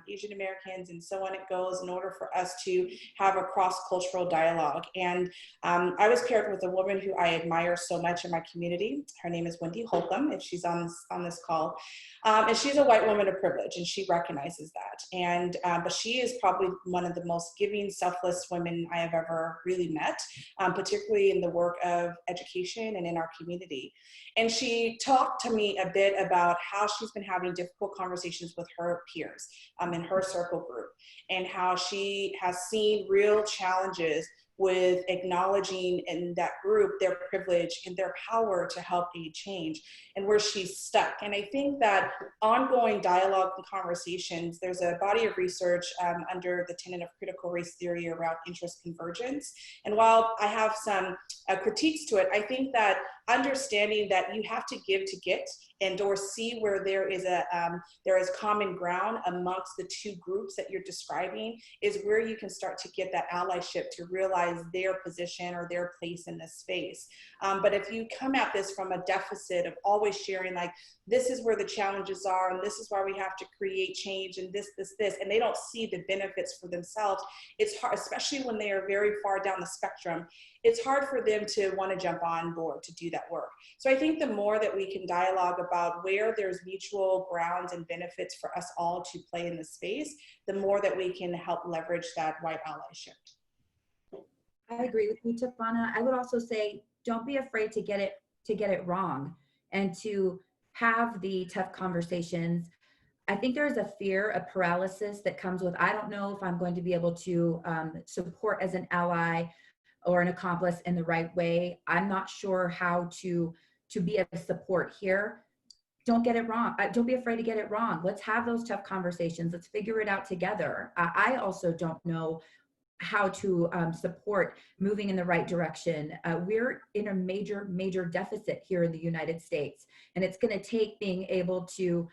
Speaker 4: Asian Americans, and so on it goes, in order for us to have a cross-cultural dialogue. And I was paired with a woman who I admire so much in my community. Her name is Wendy Holcomb, if she's on this call. And she's a white woman of privilege, and she recognizes that. And but she is probably one of the most giving, selfless women I have ever really met, particularly in the work of education and in our community. And she talked to me a bit about how she's been having difficult conversations with her peers in her circle group, and how she has seen real challenges with acknowledging in that group their privilege and their power to help aid change, and where she's stuck. And I think that ongoing dialogue and conversations, there's a body of research under the tenet of critical race theory around interest convergence. And while I have some critiques to it, I think that understanding that you have to give to get, and or see where there is common ground amongst the two groups that you're describing, is where you can start to get that allyship to realize their position or their place in this space. But if you come at this from a deficit of always sharing, like, this is where the challenges are, and this is why we have to create change, and this, and they don't see the benefits for themselves, it's hard, especially when they are very far down the spectrum, it's hard for them to want to jump on board to do that work. So I think the more that we can dialogue about where there's mutual grounds and benefits for us all to play in the space, the more that we can help leverage that white allyship.
Speaker 5: I agree with you, Tafana. I would also say, don't be afraid to get it wrong, and to have the tough conversations. I think there's a fear of paralysis that comes with, I don't know if I'm going to be able to support as an ally or an accomplice in the right way. I'm not sure how to be a support here. Don't get it wrong. Don't be afraid to get it wrong. Let's have those tough conversations. Let's figure it out together. I also don't know how to support moving in the right direction. We're in a major deficit here in the United States, and it's going to take being able to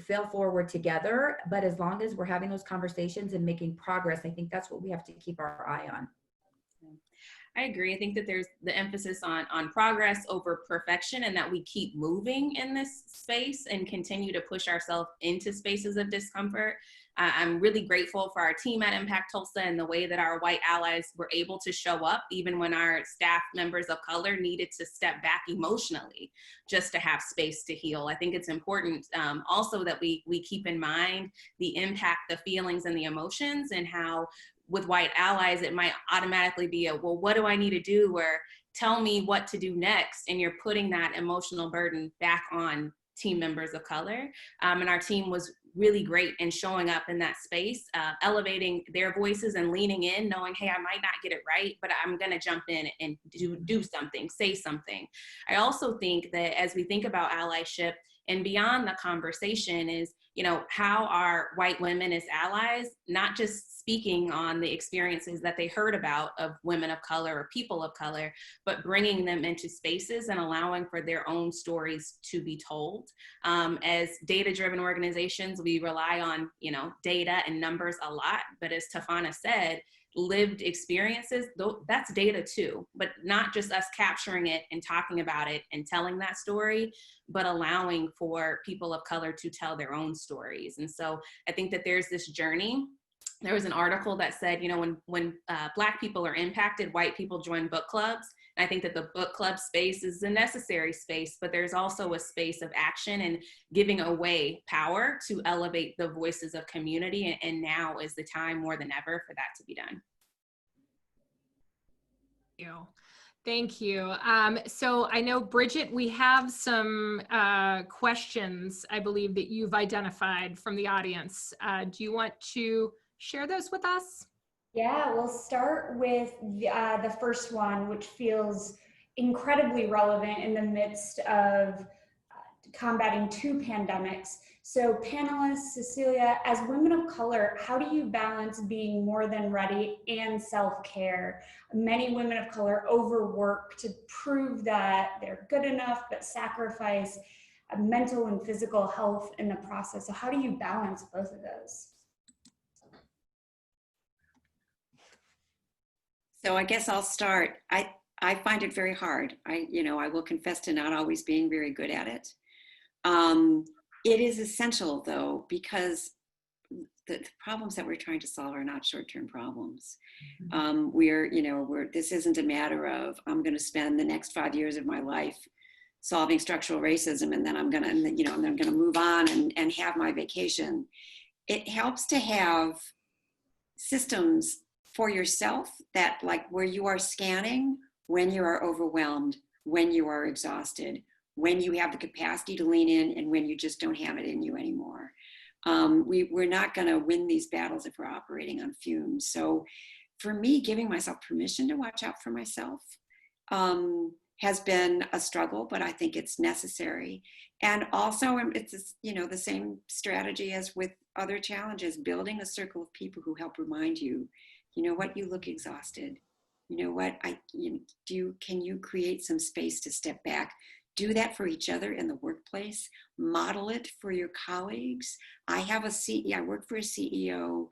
Speaker 5: fail forward together. But as long as we're having those conversations and making progress, I think that's what we have to keep our eye on.
Speaker 3: I agree. I think that there's the emphasis on progress over perfection, and that we keep moving in this space and continue to push ourselves into spaces of discomfort. I'm really grateful for our team at Impact Tulsa and the way that our white allies were able to show up, even when our staff members of color needed to step back emotionally just to have space to heal. I think it's important also that we keep in mind the impact, the feelings and the emotions, and how with white allies, it might automatically be well, what do I need to do? Or tell me what to do next. And you're putting that emotional burden back on team members of color. And our team was really great in showing up in that space, elevating their voices and leaning in, knowing, hey, I might not get it right, but I'm gonna jump in and do something, say something. I also think that as we think about allyship and beyond the conversation is, how are white women as allies, not just speaking on the experiences that they heard about of women of color or people of color, but bringing them into spaces and allowing for their own stories to be told. As data-driven organizations, we rely on, data and numbers a lot, but as Tafana said, lived experiences, that's data too, but not just us capturing it and talking about it and telling that story, but allowing for people of color to tell their own stories. And so I think that there's this journey. There was an article that said, when Black people are impacted, white people join book clubs. And I think that the book club space is a necessary space, but there's also a space of action and giving away power to elevate the voices of community. And now is the time more than ever for that to be done.
Speaker 1: Thank you. So I know, Bridget, we have some questions, I believe, that you've identified from the audience. Do you want to share those with us?
Speaker 6: Yeah, we'll start with the first one, which feels incredibly relevant in the midst of combating two pandemics. So panelists, Cecilia, as women of color, how do you balance being more than ready and self-care? Many women of color overwork to prove that they're good enough, but sacrifice mental and physical health in the process. So how do you balance both of those?
Speaker 2: So I guess I'll start. I find it very hard. I will confess to not always being very good at it. It is essential though, because the problems that we're trying to solve are not short-term problems. This isn't a matter of, I'm going to spend the next 5 years of my life solving structural racism, and then I'm going to move on and have my vacation. It helps to have systems for yourself that, like, where you are scanning when you are overwhelmed, when you are exhausted, when you have the capacity to lean in, and when you just don't have it in you anymore. We're not going to win these battles if we're operating on fumes. So for me, giving myself permission to watch out for myself has been a struggle, but I think it's necessary. And also it's, the same strategy as with other challenges, building a circle of people who help remind you, you look exhausted. Can you create some space to step back? Do that for each other in the workplace. Model it for your colleagues. I work for a CEO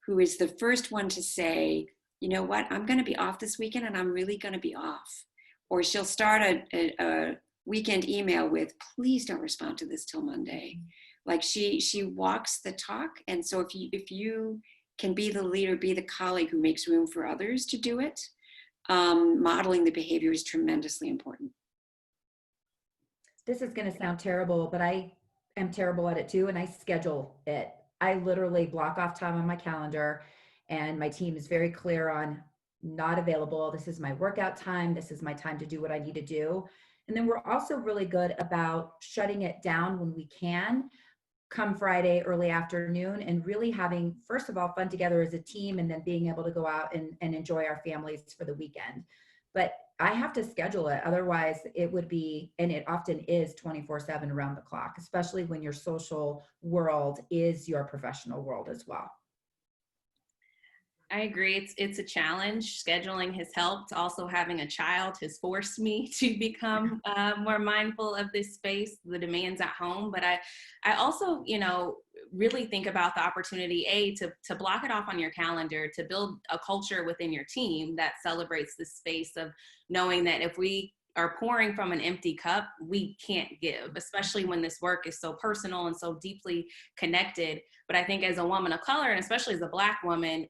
Speaker 2: who is the first one to say, I'm going to be off this weekend and I'm really going to be off. Or she'll start a weekend email with, please don't respond to this till Monday. Like she walks the talk. And so if you can be the leader, be the colleague who makes room for others to do it, modeling the behavior is tremendously important.
Speaker 5: This is going to sound terrible, but I am terrible at it too, and I schedule it. I literally block off time on my calendar, and my team is very clear on not available. This is my workout time. This is my time to do what I need to do. And then we're also really good about shutting it down when we can. come Friday, early afternoon, and really having, first of all, fun together as a team, and then being able to go out and enjoy our families for the weekend. But I have to schedule it. Otherwise it would be, and it often is 24/7 around the clock, especially when your social world is your professional world as well.
Speaker 3: I agree. It's a challenge. Scheduling has helped. Also, having a child has forced me to become more mindful of this space, the demands at home. But I also, really think about the opportunity, to block it off on your calendar, to build a culture within your team that celebrates the space of knowing that if we are pouring from an empty cup, we can't give, especially when this work is so personal and so deeply connected. But I think as a woman of color, and especially as a Black woman,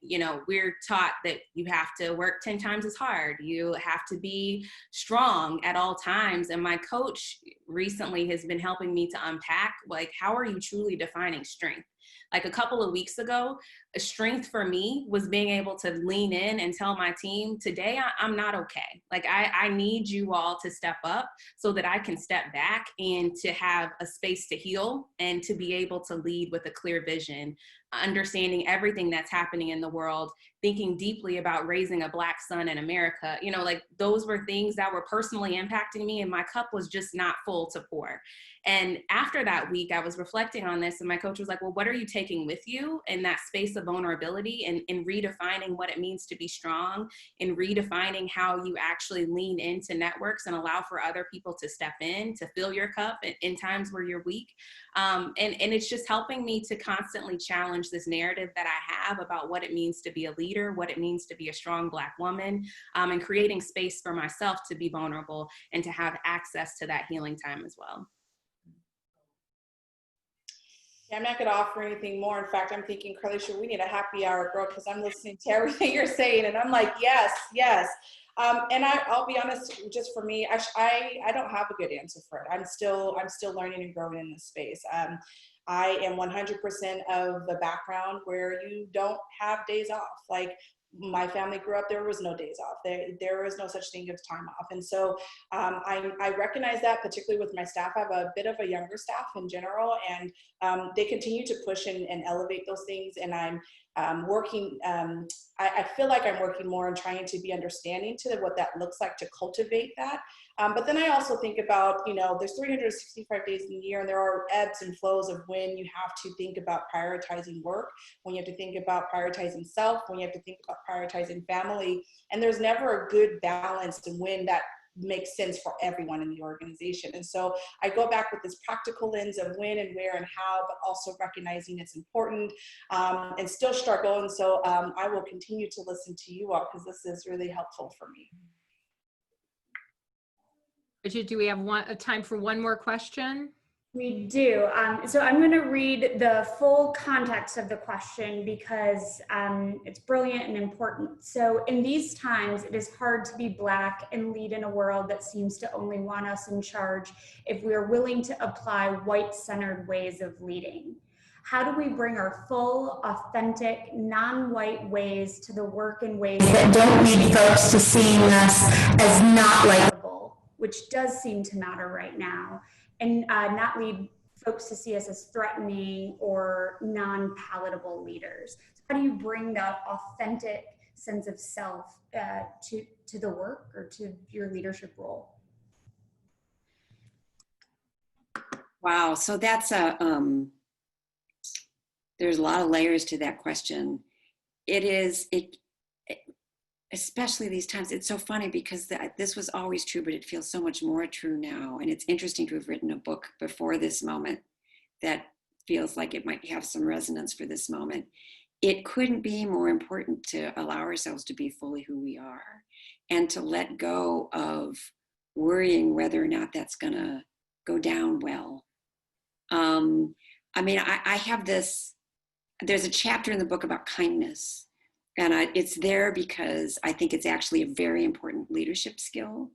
Speaker 3: we're taught that you have to work 10 times as hard. You have to be strong at all times. And my coach recently has been helping me to unpack, like, how are you truly defining strength? Like a couple of weeks ago, a strength for me was being able to lean in and tell my team, today I'm not okay. Like I need you all to step up so that I can step back and to have a space to heal and to be able to lead with a clear vision, understanding everything that's happening in the world, thinking deeply about raising a Black son in America. Like those were things that were personally impacting me, and my cup was just not full to pour. And after that week, I was reflecting on this, and my coach was like, well, what are you taking with you in that space of vulnerability, and in redefining what it means to be strong, and redefining how you actually lean into networks and allow for other people to step in, to fill your cup in times where you're weak. And it's just helping me to constantly challenge this narrative that I have about what it means to be a leader, what it means to be a strong Black woman, and creating space for myself to be vulnerable and to have access to that healing time as well.
Speaker 4: Yeah, I'm not going to offer anything more. In fact, I'm thinking, Carlisha, we need a happy hour, girl, because I'm listening to everything you're saying, and I'm like, yes, yes. And I'll be honest, just for me, I don't have a good answer for it. I'm still learning and growing in this space. I am 100% of the background where you don't have days off. Like my family grew up, there was no days off. There was no such thing as time off. And so I recognize that, particularly with my staff. I have a bit of a younger staff in general, and they continue to push and elevate those things. And I'm working, I feel like I'm working more on trying to be understanding to what that looks like to cultivate that. But then I also think about, there's 365 days in a year, and there are ebbs and flows of when you have to think about prioritizing work, when you have to think about prioritizing self, when you have to think about prioritizing family. And there's never a good balance to when that makes sense for everyone in the organization. And so I go back with this practical lens of when and where and how, but also recognizing it's important, and still struggle. And so I will continue to listen to you all, because this is really helpful for me.
Speaker 1: Bridget, do we have a time for one more question?
Speaker 6: We do. So I'm going to read the full context of the question because it's brilliant and important. So in these times, it is hard to be Black and lead in a world that seems to only want us in charge if we are willing to apply white-centered ways of leading. How do we bring our full, authentic, non-white ways to the work in ways that don't lead folks to seeing us as not likable, which does seem to matter right now, and not lead folks to see us as threatening or non-palatable leaders? So how do you bring that authentic sense of self to the work or to your leadership role?
Speaker 2: Wow, so that's there's a lot of layers to that question. Especially these times, it's so funny because this was always true, but it feels so much more true now. And it's interesting to have written a book before this moment that feels like it might have some resonance for this moment. It couldn't be more important to allow ourselves to be fully who we are and to let go of worrying whether or not that's gonna go down well. I have there's a chapter in the book about kindness. And it's there because I think it's actually a very important leadership skill.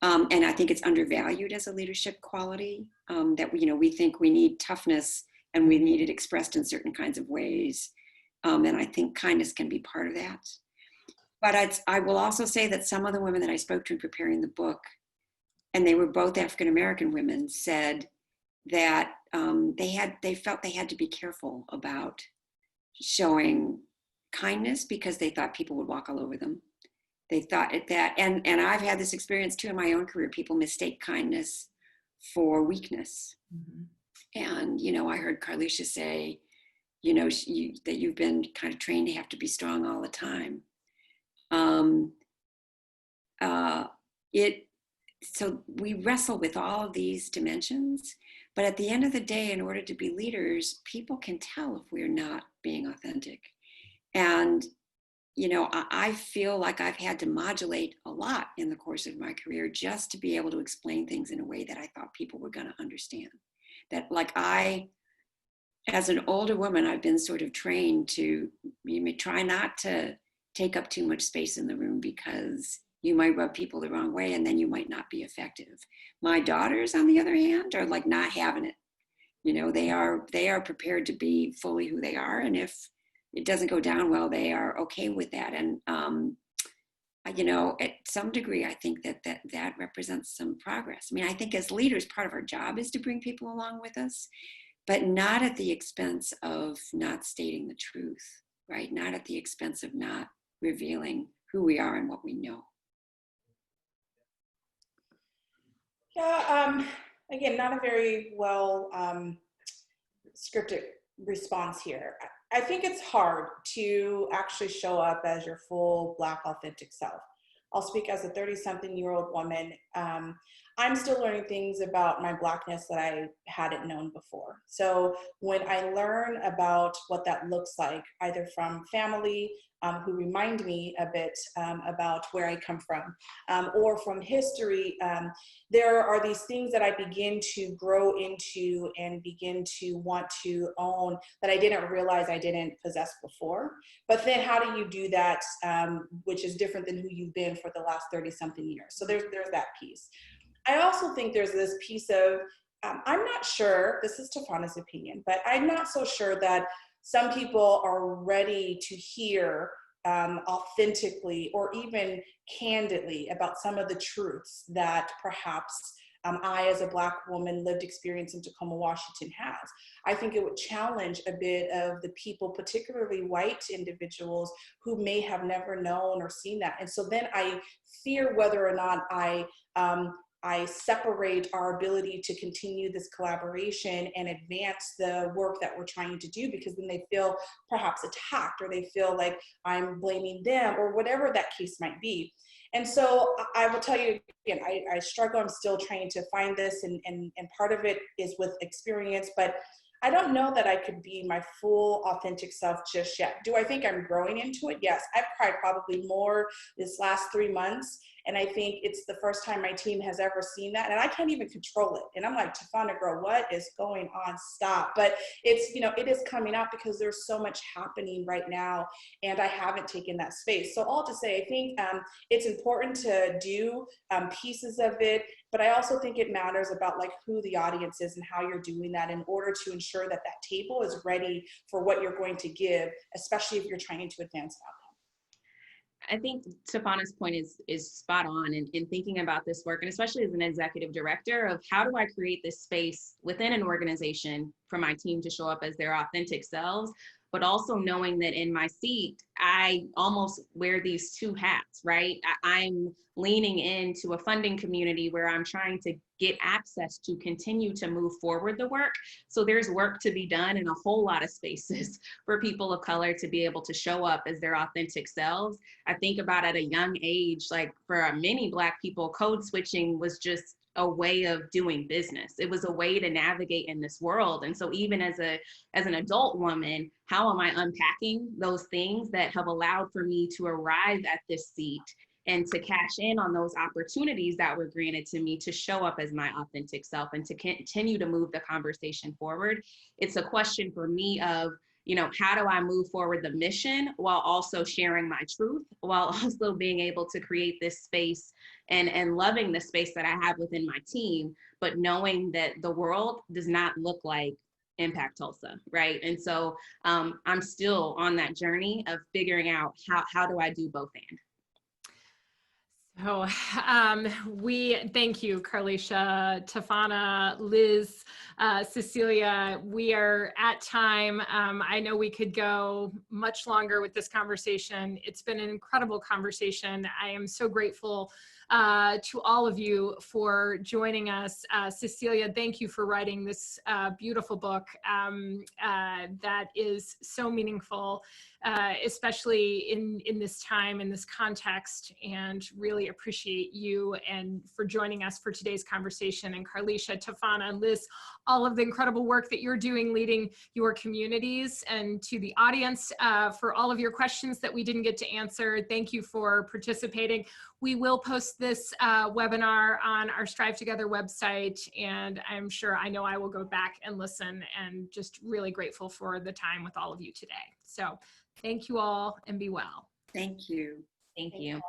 Speaker 2: And I think it's undervalued as a leadership quality, that we think we need toughness and we need it expressed in certain kinds of ways. And I think kindness can be part of that. But I will also say that some of the women that I spoke to in preparing the book, and they were both African-American women, said that they felt they had to be careful about showing kindness because they thought people would walk all over them. They thought that, and I've had this experience too in my own career. People mistake kindness for weakness. Mm-hmm. And, you know, I heard Carlicia say, you know, that you've been kind of trained to have to be strong all the time. So we wrestle with all of these dimensions, but at the end of the day, in order to be leaders, people can tell if we're not being authentic. And, you know, I feel like I've had to modulate a lot in the course of my career just to be able to explain things in a way that I thought people were going to understand. That, like, as an older woman, I've been sort of trained to try not to take up too much space in the room because you might rub people the wrong way and then you might not be effective. My daughters, on the other hand, are like not having it. You know, they are prepared to be fully who they are. And if it doesn't go down well, they are okay with that. And, you know, at some degree, I think that represents some progress. I mean, I think as leaders, part of our job is to bring people along with us, but not at the expense of not stating the truth, right? Not at the expense of not revealing who we are and what we know.
Speaker 4: Yeah, again, not a very well scripted response here. I think it's hard to actually show up as your full Black authentic self. I'll speak as a 30-something-year-old woman. I'm still learning things about my Blackness that I hadn't known before. So when I learn about what that looks like, either from family who remind me a bit about where I come from, or from history, there are these things that I begin to grow into and begin to want to own that I didn't realize I didn't possess before. But then how do you do that, which is different than who you've been for the last 30-something years? So there's that piece. I also think there's this piece of, I'm not sure, this is Tafana's opinion, but I'm not so sure that some people are ready to hear authentically or even candidly about some of the truths that perhaps I, as a Black woman, lived experience in Tacoma, Washington, has. I think it would challenge a bit of the people, particularly white individuals, who may have never known or seen that. And so then I fear whether or not I separate our ability to continue this collaboration and advance the work that we're trying to do, because then they feel perhaps attacked, or they feel like I'm blaming them, or whatever that case might be. And so I will tell you again, I struggle. I'm still trying to find this, and part of it is with experience, but I don't know that I could be my full authentic self just yet. Do I think I'm growing into it? Yes, I've cried probably more this last 3 months. And I think it's the first time my team has ever seen that. And I can't even control it. And I'm like, Tafana, girl, what is going on? Stop. But it's, you know, it is coming out because there's so much happening right now. And I haven't taken that space. So all to say, I think it's important to do pieces of it. But I also think it matters about like who the audience is and how you're doing that in order to ensure that that table is ready for what you're going to give, especially if you're trying to advance an outcome.
Speaker 3: I think Tafana's point is spot on in thinking about this work, and especially as an executive director, of how do I create this space within an organization for my team to show up as their authentic selves, but also knowing that in my seat, I almost wear these two hats, right? I'm leaning into a funding community where I'm trying to get access to continue to move forward the work. So there's work to be done in a whole lot of spaces for people of color to be able to show up as their authentic selves. I think about at a young age, like for many Black people, code switching was just a way of doing business. It was a way to navigate in this world. And so even as an adult woman, how am I unpacking those things that have allowed for me to arrive at this seat and to cash in on those opportunities that were granted to me to show up as my authentic self and to continue to move the conversation forward? It's a question for me of, you know, how do I move forward the mission while also sharing my truth, while also being able to create this space and loving the space that I have within my team, but knowing that the world does not look like Impact Tulsa, right? And so I'm still on that journey of figuring out how do I do both and.
Speaker 1: Oh, we thank you, Carlicia, Tafana, Liz, Cecilia. We are at time. I know we could go much longer with this conversation. It's been an incredible conversation. I am so grateful to all of you for joining us. Cecilia, thank you for writing this beautiful book that is so meaningful, especially in this time, in this context, and really appreciate you and for joining us for today's conversation. And Carlicia, Tafana, Liz, all of the incredible work that you're doing leading your communities, and to the audience for all of your questions that we didn't get to answer. Thank you for participating. We will post this webinar on our StriveTogether website, and I'm sure, I know I will go back and listen, and just really grateful for the time with all of you today. So thank you all, and be well.
Speaker 2: Thank you.
Speaker 3: Thank you.